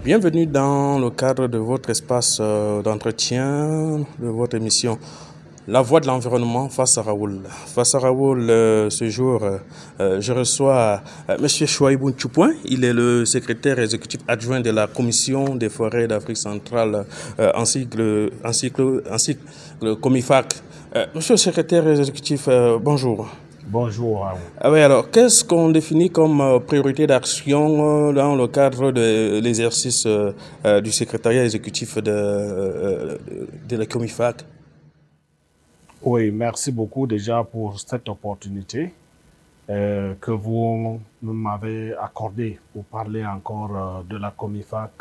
Bienvenue dans le cadre de votre espace d'entretien, de votre émission La Voix de l'environnement face à Raoul. Face à Raoul, ce jour, je reçois M. Chouaïbou Tchoupouin. Il est le secrétaire exécutif adjoint de la Commission des forêts d'Afrique centrale, ainsi que le COMIFAC. Monsieur le secrétaire exécutif, bonjour. Bonjour à vous. Ah oui, alors, qu'est-ce qu'on définit comme priorité d'action dans le cadre de l'exercice du secrétariat exécutif de la COMIFAC? Oui, merci beaucoup déjà pour cette opportunité que vous m'avez accordée pour parler encore de la COMIFAC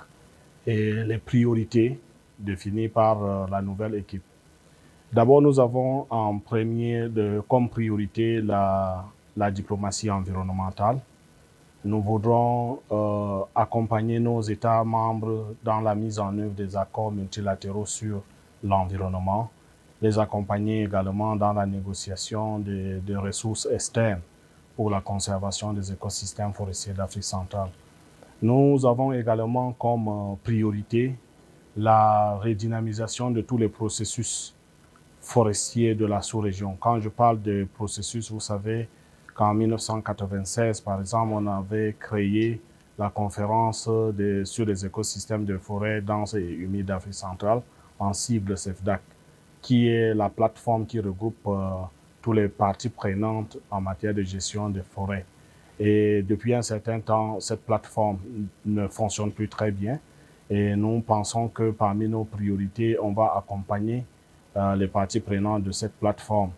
et les priorités définies par la nouvelle équipe. D'abord, nous avons en premier comme priorité la diplomatie environnementale. Nous voudrons accompagner nos États membres dans la mise en œuvre des accords multilatéraux sur l'environnement, les accompagner également dans la négociation des ressources externes pour la conservation des écosystèmes forestiers d'Afrique centrale. Nous avons également comme priorité la redynamisation de tous les processus forestiers de la sous-région. Quand je parle de processus, vous savez qu'en 1996, par exemple, on avait créé la conférence sur les écosystèmes de forêts denses et humides d'Afrique centrale, en sigle CEFDAC, qui est la plateforme qui regroupe toutes les parties prenantes en matière de gestion des forêts. Et depuis un certain temps, cette plateforme ne fonctionne plus très bien. Et nous pensons que parmi nos priorités, on va accompagner les parties prenantes de cette plateforme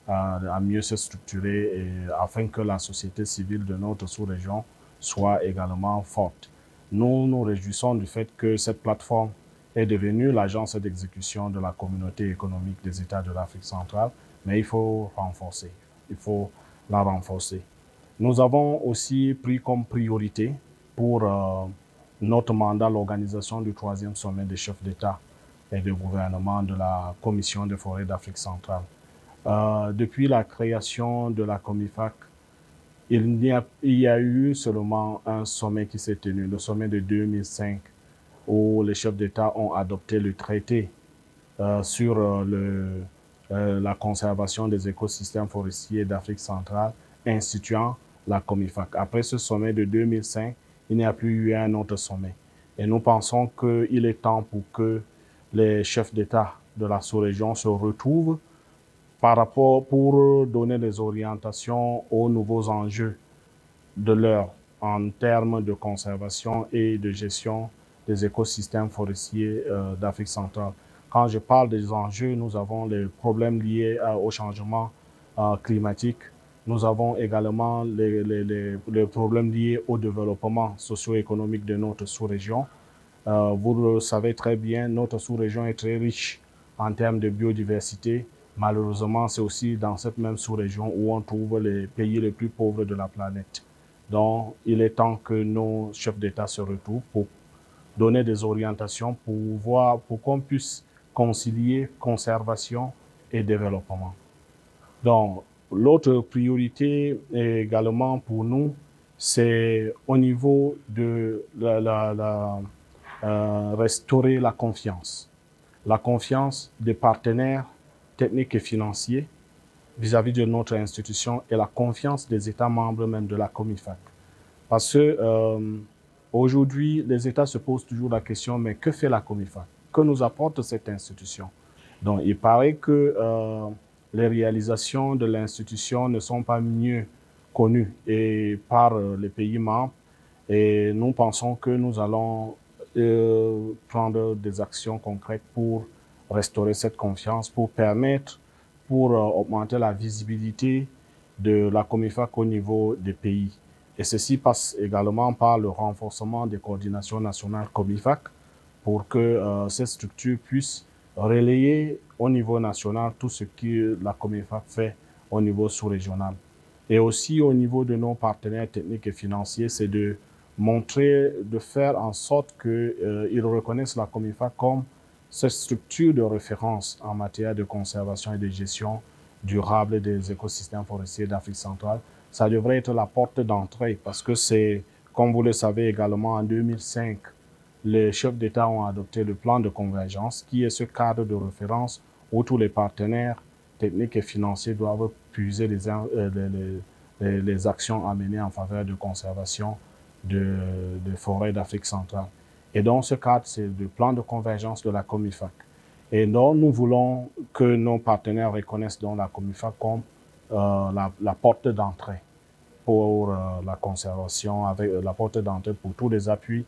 à mieux se structurer afin que la société civile de notre sous-région soit également forte. Nous nous réjouissons du fait que cette plateforme est devenue l'agence d'exécution de la communauté économique des États de l'Afrique centrale, mais il faut la renforcer. Nous avons aussi pris comme priorité pour notre mandat l'organisation du 3e sommet des chefs d'État et de gouvernement de la Commission des forêts d'Afrique centrale. Depuis la création de la COMIFAC, il y a eu seulement un sommet qui s'est tenu, le sommet de 2005, où les chefs d'État ont adopté le traité sur la conservation des écosystèmes forestiers d'Afrique centrale, instituant la COMIFAC. Après ce sommet de 2005, il n'y a plus eu un autre sommet. Et nous pensons qu'il est temps pour que les chefs d'État de la sous-région se retrouvent pour donner des orientations aux nouveaux enjeux de l'heure en termes de conservation et de gestion des écosystèmes forestiers d'Afrique centrale. Quand je parle des enjeux, nous avons les problèmes liés au changement climatique. Nous avons également les problèmes liés au développement socio-économique de notre sous-région. Vous le savez très bien, notre sous-région est très riche en termes de biodiversité. Malheureusement, c'est aussi dans cette même sous-région où on trouve les pays les plus pauvres de la planète. Donc, il est temps que nos chefs d'État se retrouvent pour donner des orientations pour qu'on puisse concilier conservation et développement. Donc, l'autre priorité également pour nous, c'est au niveau de restaurer la confiance des partenaires techniques et financiers vis-à-vis de notre institution et la confiance des États membres même de la COMIFAC. Parce que aujourd'hui, les États se posent toujours la question, mais que fait la COMIFAC? Que nous apporte cette institution? Donc, il paraît que les réalisations de l'institution ne sont pas mieux connues par les pays membres. Et nous pensons que nous allons prendre des actions concrètes pour restaurer cette confiance, pour augmenter la visibilité de la COMIFAC au niveau des pays. Et ceci passe également par le renforcement des coordinations nationales COMIFAC pour que cette structure puisse relayer au niveau national tout ce que la COMIFAC fait au niveau sous-régional. Et aussi au niveau de nos partenaires techniques et financiers, c'est de faire en sorte qu'ils reconnaissent la COMIFAC comme cette structure de référence en matière de conservation et de gestion durable des écosystèmes forestiers d'Afrique centrale. Ça devrait être la porte d'entrée parce que c'est, comme vous le savez également, en 2005, les chefs d'État ont adopté le plan de convergence, qui est ce cadre de référence où tous les partenaires techniques et financiers doivent puiser les actions à mener en faveur de conservation de forêts d'Afrique centrale. Et donc, ce cadre, c'est le plan de convergence de la COMIFAC. Et donc, nous voulons que nos partenaires reconnaissent donc la COMIFAC comme la porte d'entrée pour la conservation, avec la porte d'entrée pour tous les appuis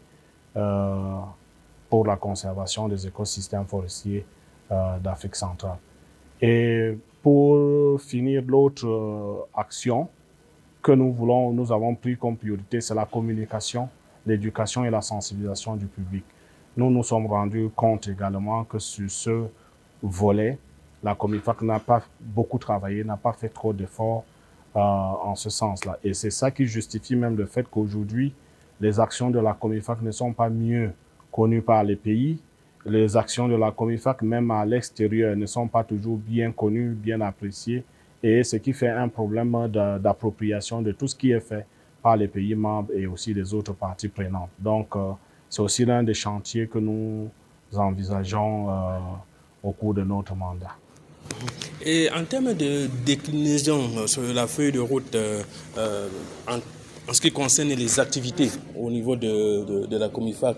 pour la conservation des écosystèmes forestiers d'Afrique centrale. Et pour finir, l'autre action que nous avons pris comme priorité, c'est la communication, l'éducation et la sensibilisation du public. Nous nous sommes rendus compte également que sur ce volet, la COMIFAC n'a pas beaucoup travaillé, n'a pas fait trop d'efforts en ce sens-là. Et c'est ça qui justifie même le fait qu'aujourd'hui, les actions de la COMIFAC ne sont pas mieux connues par les pays. Les actions de la COMIFAC, même à l'extérieur, ne sont pas toujours bien connues, bien appréciées. Et ce qui fait un problème d'appropriation de tout ce qui est fait par les pays membres et aussi les autres parties prenantes. Donc, c'est aussi l'un des chantiers que nous envisageons au cours de notre mandat. Et en termes de déclinaison sur la feuille de route, en ce qui concerne les activités au niveau de la COMIFAC,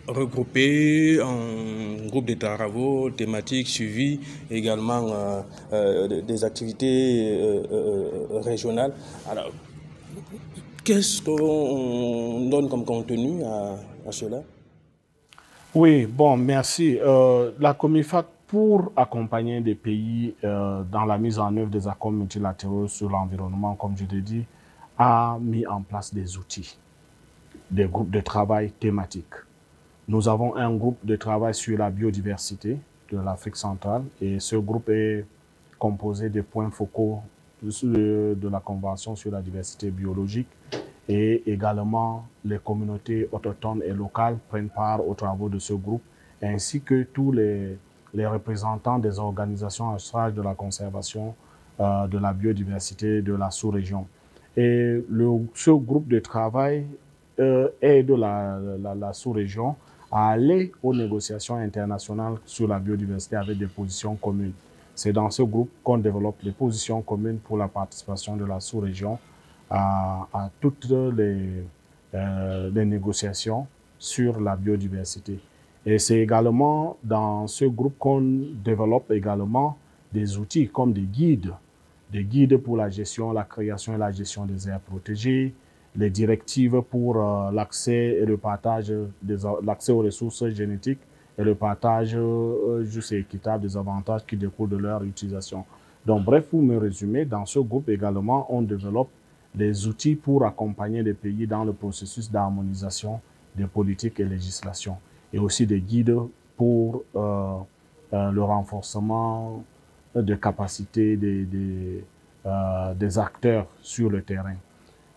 regroupées en groupes de travaux thématiques suivis, également des activités régionales. Alors, qu'est-ce qu'on donne comme contenu à cela? Oui, bon, merci. La COMIFAC, pour accompagner des pays dans la mise en œuvre des accords multilatéraux sur l'environnement, comme je l'ai dit, a mis en place des outils, des groupes de travail thématiques. Nous avons un groupe de travail sur la biodiversité de l'Afrique centrale et ce groupe est composé des points focaux de la Convention sur la diversité biologique et également les communautés autochtones et locales prennent part aux travaux de ce groupe ainsi que tous les représentants des organisations en charge de la conservation de la biodiversité de la sous-région. Et ce groupe de travail aide la sous-région à aller aux négociations internationales sur la biodiversité avec des positions communes. C'est dans ce groupe qu'on développe les positions communes pour la participation de la sous-région à toutes les négociations sur la biodiversité. Et c'est également dans ce groupe qu'on développe également des outils comme des guides pour la gestion, la création et la gestion des aires protégées, les directives pour l'accès et le partage, l'accès aux ressources génétiques et le partage juste et équitable des avantages qui découlent de leur utilisation. Donc, bref, pour me résumer, dans ce groupe également, on développe des outils pour accompagner les pays dans le processus d'harmonisation des politiques et législations et aussi des guides pour le renforcement de capacités des acteurs sur le terrain.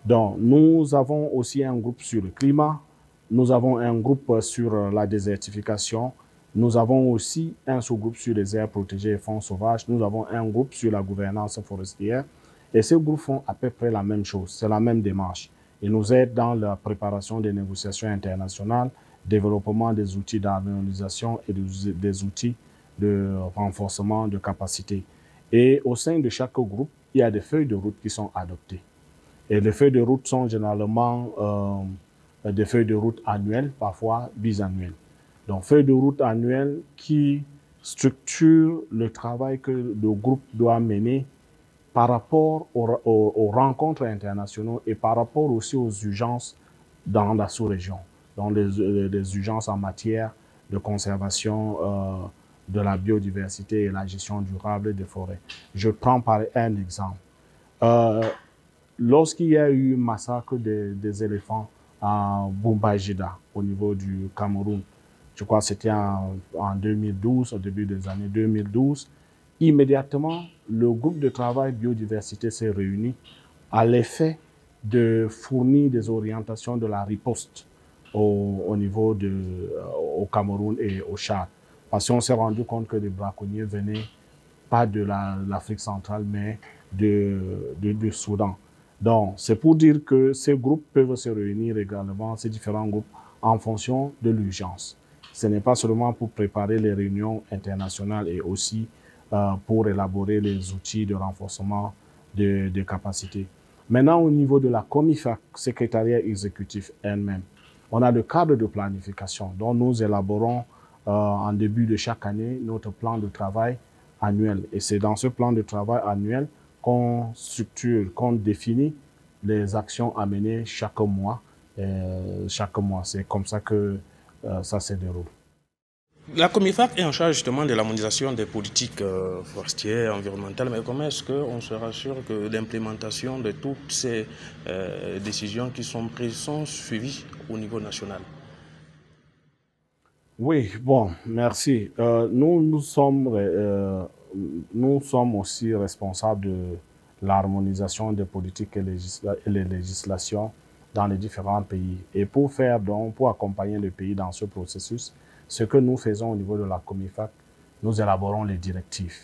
Donc, nous avons aussi un groupe sur le climat, nous avons un groupe sur la désertification, nous avons aussi un sous-groupe sur les aires protégées et fonds sauvages, nous avons un groupe sur la gouvernance forestière et ces groupes font à peu près la même chose, c'est la même démarche. Ils nous aident dans la préparation des négociations internationales, développement des outils d'harmonisation et des outils de renforcement de capacité. Et au sein de chaque groupe, il y a des feuilles de route qui sont adoptées. Et les feuilles de route sont généralement des feuilles de route annuelles, parfois bisannuelles. Donc, feuilles de route annuelles qui structurent le travail que le groupe doit mener par rapport aux rencontres internationales et par rapport aussi aux urgences dans la sous-région, dans les urgences en matière de conservation de la biodiversité et la gestion durable des forêts. Je prends par un exemple. Lorsqu'il y a eu un massacre des éléphants à Bumba-Jida, au niveau du Cameroun, je crois que c'était en 2012, au début des années 2012, immédiatement, le groupe de travail biodiversité s'est réuni à l'effet de fournir des orientations de la riposte au niveau au Cameroun et au Tchad. Parce qu'on s'est rendu compte que les braconniers venaient pas de l'Afrique centrale, mais du Soudan. Donc, c'est pour dire que ces groupes peuvent se réunir également, ces différents groupes, en fonction de l'urgence. Ce n'est pas seulement pour préparer les réunions internationales et aussi pour élaborer les outils de renforcement des capacités. Maintenant, au niveau de la COMIFAC, secrétariat exécutif elle-même, on a le cadre de planification dont nous élaborons en début de chaque année notre plan de travail annuel. Et c'est dans ce plan de travail annuel qu'on structure, qu'on définit les actions à mener chaque mois. C'est comme ça que ça se déroule. La COMIFAC est en charge justement de l'harmonisation des politiques forestières, environnementales, mais comment est-ce qu'on se rassure que l'implémentation de toutes ces décisions qui sont prises sont suivies au niveau national? Oui, bon, merci. Nous sommes aussi responsables de l'harmonisation des politiques et les législations dans les différents pays. Et pour accompagner le pays dans ce processus, ce que nous faisons au niveau de la COMIFAC, nous élaborons les directives.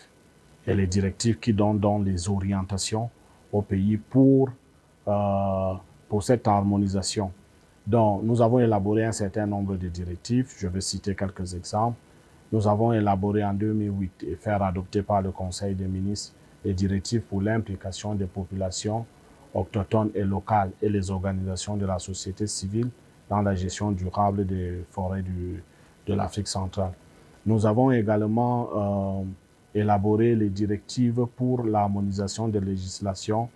Et les directives qui donnent les orientations au pays pour cette harmonisation. Donc, nous avons élaboré un certain nombre de directives. Je vais citer quelques exemples. Nous avons élaboré en 2008 et fait adopter par le Conseil des ministres les directives pour l'implication des populations autochtones et locales et les organisations de la société civile dans la gestion durable des forêts de l'Afrique centrale. Nous avons également élaboré les directives pour l'harmonisation des législations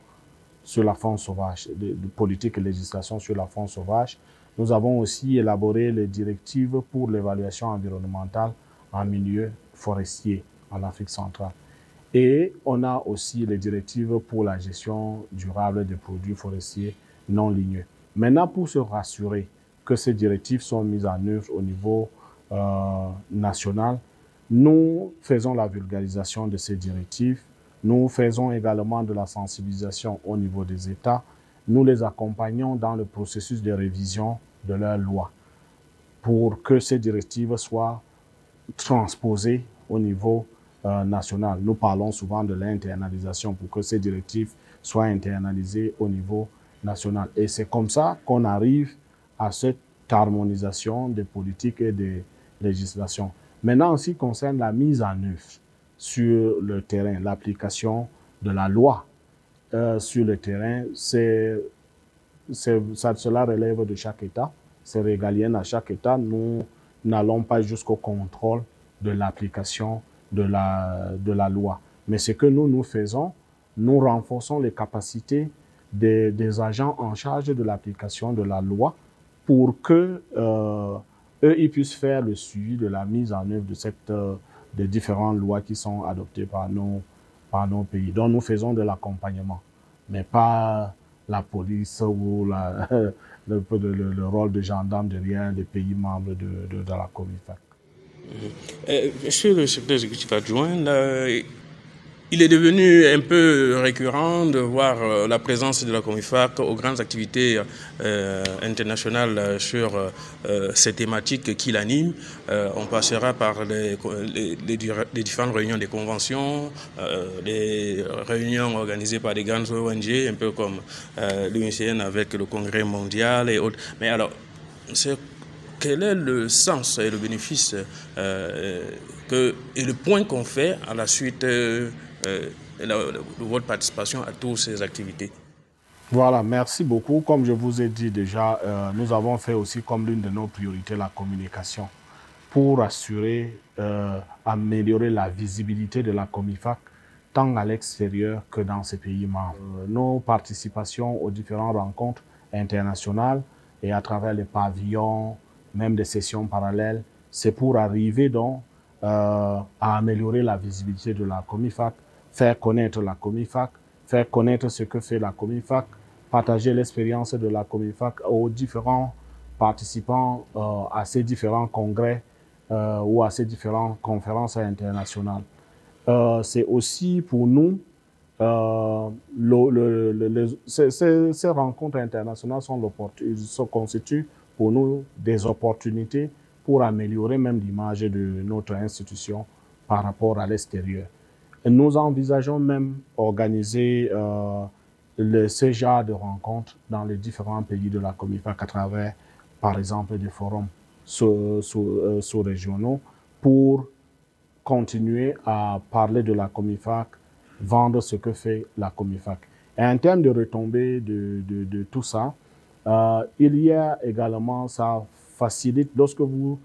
sur la faune sauvage, de politique et législation sur la faune sauvage. Nous avons aussi élaboré les directives pour l'évaluation environnementale en milieu forestier en Afrique centrale. Et on a aussi les directives pour la gestion durable des produits forestiers non ligneux. Maintenant, pour se rassurer que ces directives sont mises en œuvre au niveau national, nous faisons la vulgarisation de ces directives. Nous faisons également de la sensibilisation au niveau des États. Nous les accompagnons dans le processus de révision de leurs lois pour que ces directives soient transposées au niveau national. Nous parlons souvent de l'internalisation pour que ces directives soient internalisées au niveau national. Et c'est comme ça qu'on arrive à cette harmonisation des politiques et des législations. Maintenant, en ce qui concerne la mise en œuvre sur le terrain, l'application de la loi sur le terrain, cela relève de chaque État, c'est régalien à chaque État. Nous n'allons pas jusqu'au contrôle de l'application de la loi. Mais ce que nous faisons, nous renforçons les capacités des agents en charge de l'application de la loi pour que ils puissent faire le suivi de la mise en œuvre des différentes lois qui sont adoptées par nos pays. Donc nous faisons de l'accompagnement, mais pas la police ou le rôle de gendarme derrière les pays membres de la COMIFAC. Monsieur le secrétaire exécutif adjoint, il est devenu un peu récurrent de voir la présence de la COMIFAC aux grandes activités internationales sur ces thématiques qui l'animent. On passera par les différentes réunions des conventions, les réunions organisées par des grandes ONG, un peu comme l'UNCN avec le Congrès mondial et autres. Mais alors, quel est le sens et le bénéfice et le point qu'on fait à la suite de votre participation à toutes ces activités? Voilà, merci beaucoup. Comme je vous ai dit déjà, nous avons fait aussi comme l'une de nos priorités la communication pour améliorer la visibilité de la COMIFAC tant à l'extérieur que dans ces pays membres. Nos participations aux différentes rencontres internationales et à travers les pavillons, même des sessions parallèles, c'est pour arriver donc à améliorer la visibilité de la COMIFAC, faire connaître la COMIFAC, faire connaître ce que fait la COMIFAC, partager l'expérience de la COMIFAC aux différents participants à ces différents congrès ou à ces différentes conférences internationales. C'est aussi pour nous, ces rencontres internationales se constituent pour nous des opportunités pour améliorer même l'image de notre institution par rapport à l'extérieur. Nous envisageons même organiser ce genre de rencontres dans les différents pays de la COMIFAC à travers par exemple, des forums sous-régionaux pour continuer à parler de la Comifac, vendre ce que fait la Comifac. Et en termes de retombées de tout ça, il y a également, ça facilite, lorsque vous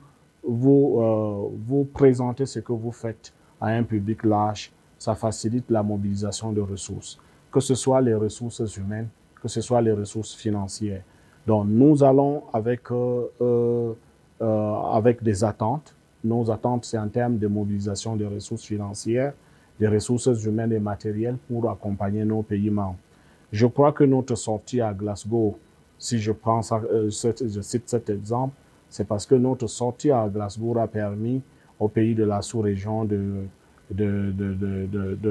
présentez ce que vous faites à un public large, ça facilite la mobilisation de ressources, que ce soit les ressources humaines, que ce soit les ressources financières. Donc, nous allons avec des attentes. Nos attentes, c'est en termes de mobilisation des ressources financières, des ressources humaines et matérielles pour accompagner nos pays membres. Je crois que notre sortie à Glasgow, si je cite cet exemple, c'est parce que notre sortie à Glasgow a permis aux pays de la sous-région de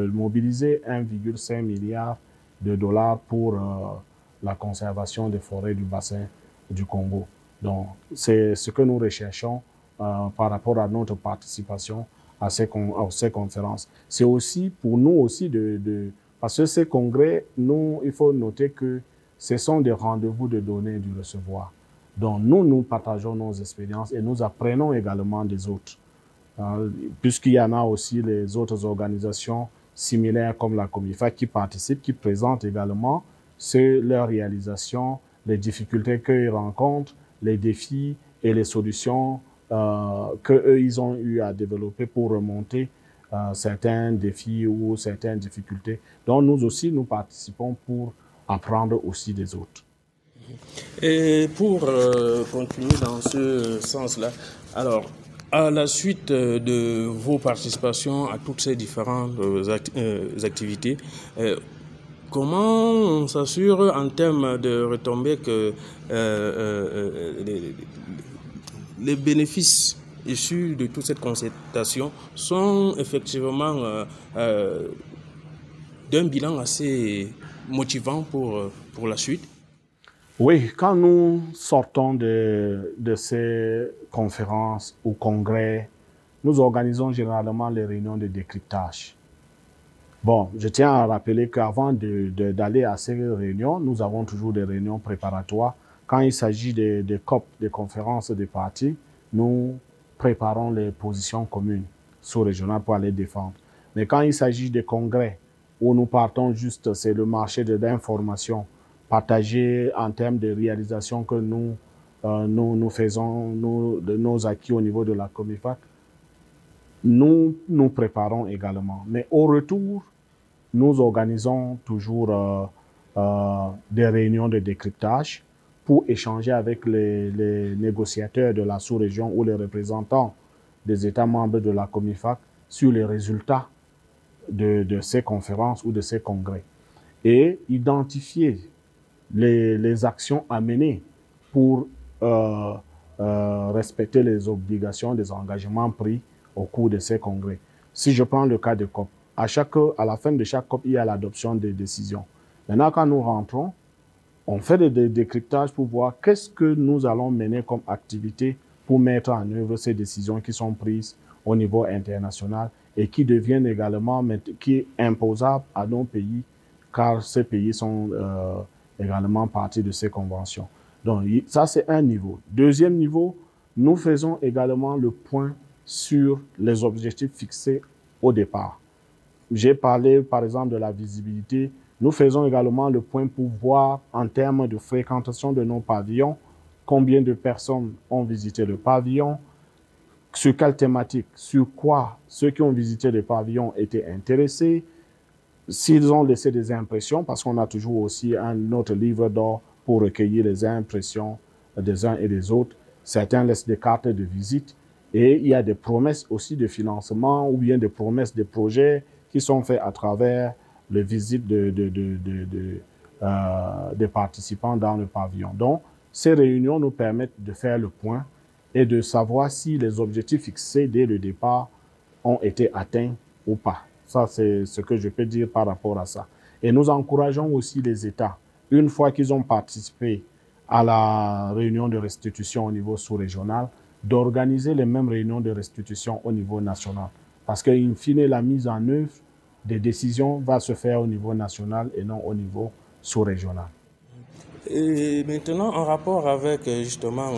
mobiliser 1,5 milliard de dollars pour la conservation des forêts du bassin du Congo. Donc, c'est ce que nous recherchons par rapport à notre participation à ces conférences. C'est aussi pour nous aussi parce que ces congrès, il faut noter que ce sont des rendez-vous de donner et du recevoir. Donc, nous partageons nos expériences et nous apprenons également des autres. Puisqu'il y en a aussi les autres organisations similaires comme la Comifac qui participent, qui présentent également leurs réalisations, les difficultés qu'ils rencontrent, les défis et les solutions qu'eux, ils ont eu à développer pour remonter certains défis ou certaines difficultés. Donc, nous aussi, nous participons pour apprendre aussi des autres. Et pour continuer dans ce sens-là, alors, à la suite de vos participations à toutes ces différentes activités, comment on s'assure en termes de retombées que les bénéfices issus de toute cette concertation sont effectivement d'un bilan assez motivant pour la suite? Oui, quand nous sortons de ces conférences ou congrès, nous organisons généralement les réunions de décryptage. Bon, je tiens à rappeler qu'avant d'aller à ces réunions, nous avons toujours des réunions préparatoires. Quand il s'agit des COP, des conférences des partis, nous préparons les positions communes sous-régionales pour aller défendre. Mais quand il s'agit des congrès, où nous partons juste, c'est le marché de l'information, partager en termes de réalisation que nous faisons, de nos acquis au niveau de la Comifac, nous préparons également. Mais au retour, nous organisons toujours des réunions de décryptage pour échanger avec les négociateurs de la sous-région ou les représentants des États membres de la Comifac sur les résultats de ces conférences ou de ces congrès et identifier les actions à mener pour respecter les obligations, des engagements pris au cours de ces congrès. Si je prends le cas de COP, à la fin de chaque COP, il y a l'adoption des décisions. Maintenant, quand nous rentrons, on fait des décryptages pour voir qu'est-ce que nous allons mener comme activité pour mettre en œuvre ces décisions qui sont prises au niveau international et qui deviennent également imposables à nos pays, car ces pays sont également partie de ces conventions. Donc, ça, c'est un niveau. Deuxième niveau, nous faisons également le point sur les objectifs fixés au départ. J'ai parlé, par exemple, de la visibilité. Nous faisons également le point pour voir, en termes de fréquentation de nos pavillons, combien de personnes ont visité le pavillon, sur quelle thématique, sur quoi ceux qui ont visité le pavillon étaient intéressés, s'ils ont laissé des impressions, parce qu'on a toujours aussi un autre livre d'or pour recueillir les impressions des uns et des autres. Certains laissent des cartes de visite et il y a des promesses aussi de financement ou bien des promesses de projets qui sont faits à travers les visites des participants dans le pavillon. Donc, ces réunions nous permettent de faire le point et de savoir si les objectifs fixés dès le départ ont été atteints ou pas. Ça, c'est ce que je peux dire par rapport à ça. Et nous encourageons aussi les États, une fois qu'ils ont participé à la réunion de restitution au niveau sous-régional, d'organiser les mêmes réunions de restitution au niveau national. Parce qu'in fine, la mise en œuvre des décisions va se faire au niveau national et non au niveau sous-régional. Et maintenant, en rapport avec justement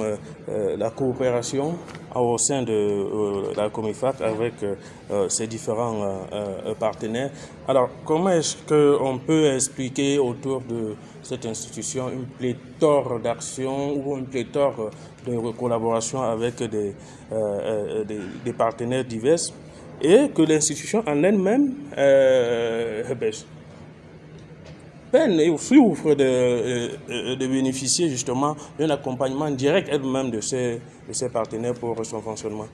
la coopération au sein de la Comifac avec ses différents partenaires, alors comment est-ce qu'on peut expliquer autour de cette institution une pléthore d'actions ou une pléthore de collaboration avec des partenaires divers et que l'institution en elle-même peine et souffre de bénéficier justement d'un accompagnement direct elle-même de ses partenaires pour son fonctionnement.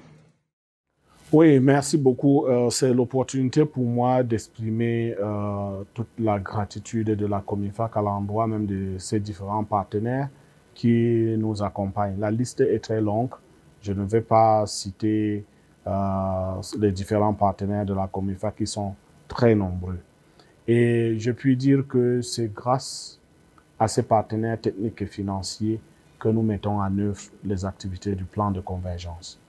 Oui, merci beaucoup. C'est l'opportunité pour moi d'exprimer toute la gratitude de la Comifac à l'endroit même de ses différents partenaires qui nous accompagnent. La liste est très longue. Je ne vais pas citer les différents partenaires de la Comifac qui sont très nombreux. Et je puis dire que c'est grâce à ces partenaires techniques et financiers que nous mettons en œuvre les activités du plan de convergence.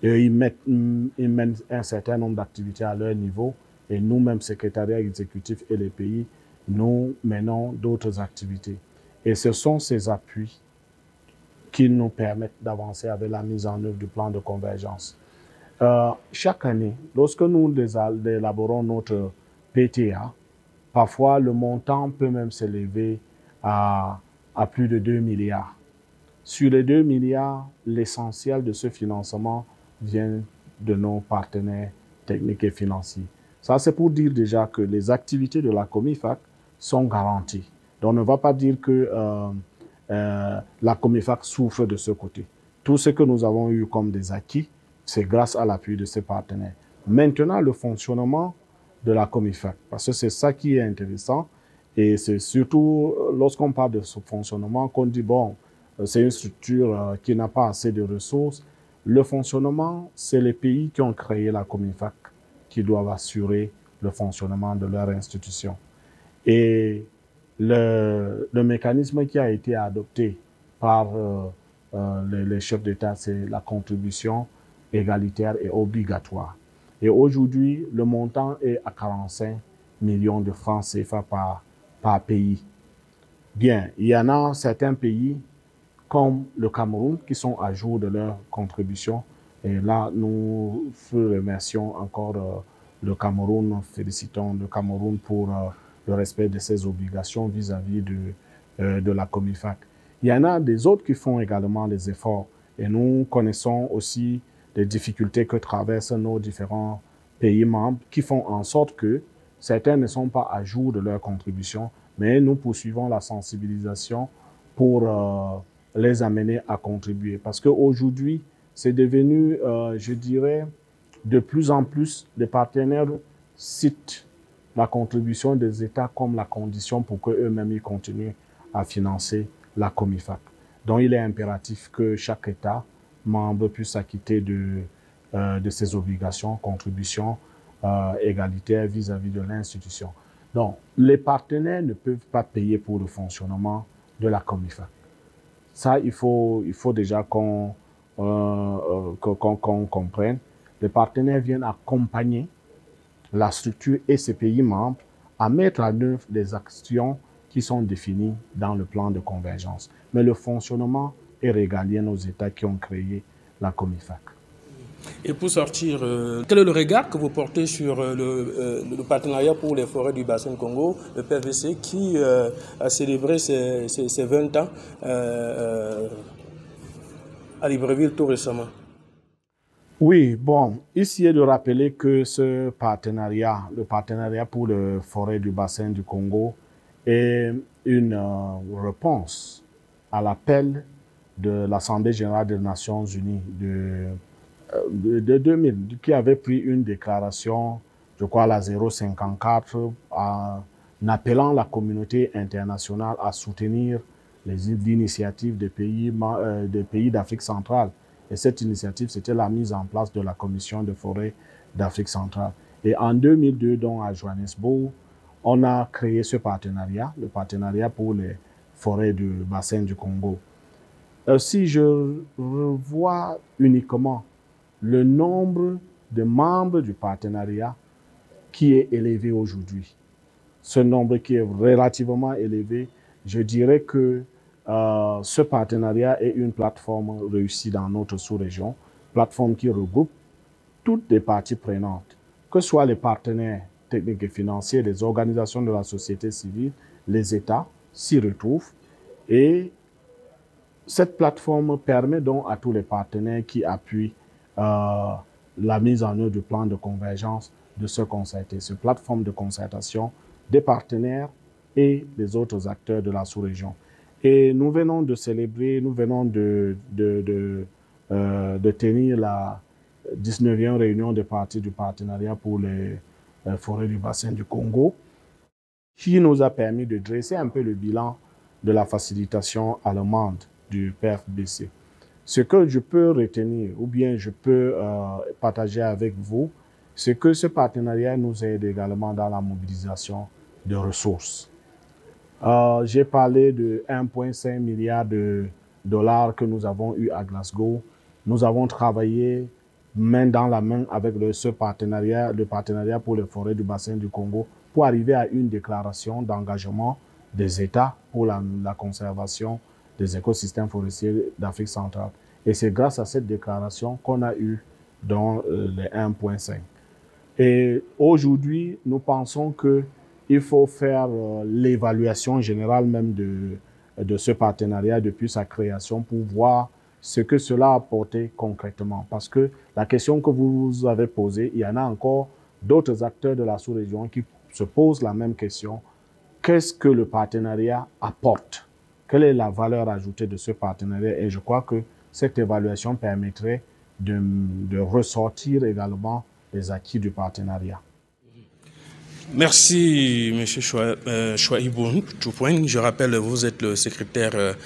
Et ils mènent un certain nombre d'activités à leur niveau et nous-mêmes, secrétariat exécutif et les pays, nous menons d'autres activités. Et ce sont ces appuis qui nous permettent d'avancer avec la mise en œuvre du plan de convergence. Chaque année, lorsque nous élaborons notre PTA, parfois le montant peut même s'élever à plus de 2 milliards. Sur les 2 milliards, l'essentiel de ce financement vient de nos partenaires techniques et financiers. Ça, c'est pour dire déjà que les activités de la Comifac sont garanties. Donc, on ne va pas dire que la Comifac souffre de ce côté. Tout ce que nous avons eu comme des acquis, c'est grâce à l'appui de ces partenaires. Maintenant, le fonctionnement de la Comifac, parce que c'est ça qui est intéressant, et c'est surtout lorsqu'on parle de ce fonctionnement qu'on dit, bon, c'est une structure qui n'a pas assez de ressources. Le fonctionnement, c'est les pays qui ont créé la Comifac qui doivent assurer le fonctionnement de leur institution. Et le mécanisme qui a été adopté par les chefs d'État, c'est la contribution égalitaire et obligatoire. Et aujourd'hui, le montant est à 45 millions de francs CFA par pays. Bien, il y en a certains pays comme le Cameroun, qui sont à jour de leur contribution. Et là, nous remercions encore le Cameroun, nous félicitons le Cameroun pour le respect de ses obligations vis-à-vis de la Comifac. Il y en a des autres qui font également des efforts. Et nous connaissons aussi les difficultés que traversent nos différents pays membres qui font en sorte que certains ne sont pas à jour de leur contribution, mais nous poursuivons la sensibilisation pour les amener à contribuer. Parce qu'aujourd'hui, c'est devenu, je dirais, de plus en plus, les partenaires citent la contribution des États comme la condition pour qu'eux-mêmes ils continuent à financer la Comifac. Donc, il est impératif que chaque État membre puisse s'acquitter de ses obligations, contributions égalitaires vis-à-vis de l'institution. Donc, les partenaires ne peuvent pas payer pour le fonctionnement de la Comifac. Ça, il faut déjà qu'on comprenne. Les partenaires viennent accompagner la structure et ses pays membres à mettre en œuvre des actions qui sont définies dans le plan de convergence. Mais le fonctionnement est régalien aux États qui ont créé la Comifac. Et pour sortir, quel est le regard que vous portez sur le partenariat pour les forêts du bassin Congo, le PVC, qui a célébré ses 20 ans à Libreville tout récemment? Oui, bon, ici est de rappeler que ce partenariat, le partenariat pour les forêts du bassin du Congo, est une réponse à l'appel de l'Assemblée générale des Nations unies de 2000, qui avait pris une déclaration, je crois la 054, en appelant la communauté internationale à soutenir les initiatives des pays d'Afrique centrale. Et cette initiative, c'était la mise en place de la Commission de forêt d'Afrique centrale. Et en 2002, donc à Johannesburg, on a créé ce partenariat, le partenariat pour les forêts du bassin du Congo. Si je revois uniquement le nombre de membres du partenariat qui est élevé aujourd'hui, ce nombre qui est relativement élevé, je dirais que ce partenariat est une plateforme réussie dans notre sous-région, plateforme qui regroupe toutes les parties prenantes, que ce soit les partenaires techniques et financiers, les organisations de la société civile, les États s'y retrouvent. Et cette plateforme permet donc à tous les partenaires qui appuient la mise en œuvre du plan de convergence de se concerter. Cette plateforme de concertation des partenaires et des autres acteurs de la sous-région. Et nous venons de célébrer, nous venons de tenir la 19e réunion des parties du partenariat pour les forêts du bassin du Congo, qui nous a permis de dresser un peu le bilan de la facilitation allemande du PFBC. Ce que je peux retenir ou bien je peux partager avec vous, c'est que ce partenariat nous aide également dans la mobilisation de ressources. J'ai parlé de 1,5 milliard de dollars que nous avons eu à Glasgow. Nous avons travaillé main dans la main avec ce partenariat, le partenariat pour les forêts du bassin du Congo, pour arriver à une déclaration d'engagement des États pour la conservation des écosystèmes forestiers d'Afrique centrale. Et c'est grâce à cette déclaration qu'on a eu dans les 1,5. Et aujourd'hui, nous pensons qu'il faut faire l'évaluation générale même de ce partenariat depuis sa création pour voir ce que cela a apporté concrètement. Parce que la question que vous avez posée, il y en a encore d'autres acteurs de la sous-région qui se posent la même question. Qu'est-ce que le partenariat apporte? Quelle est la valeur ajoutée de ce partenariat? Et je crois que cette évaluation permettrait de ressortir également les acquis du partenariat. Merci, M. Chouaïbou Tchoupoigne. Je rappelle, vous êtes le secrétaire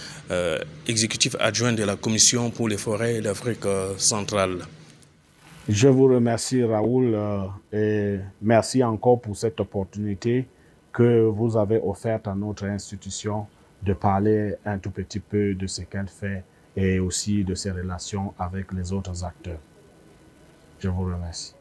exécutif adjoint de la Commission pour les forêts d'Afrique centrale. Je vous remercie, Raoul, et merci encore pour cette opportunité que vous avez offerte à notre institution de parler un tout petit peu de ce qu'elle fait et aussi de ses relations avec les autres acteurs. Je vous remercie.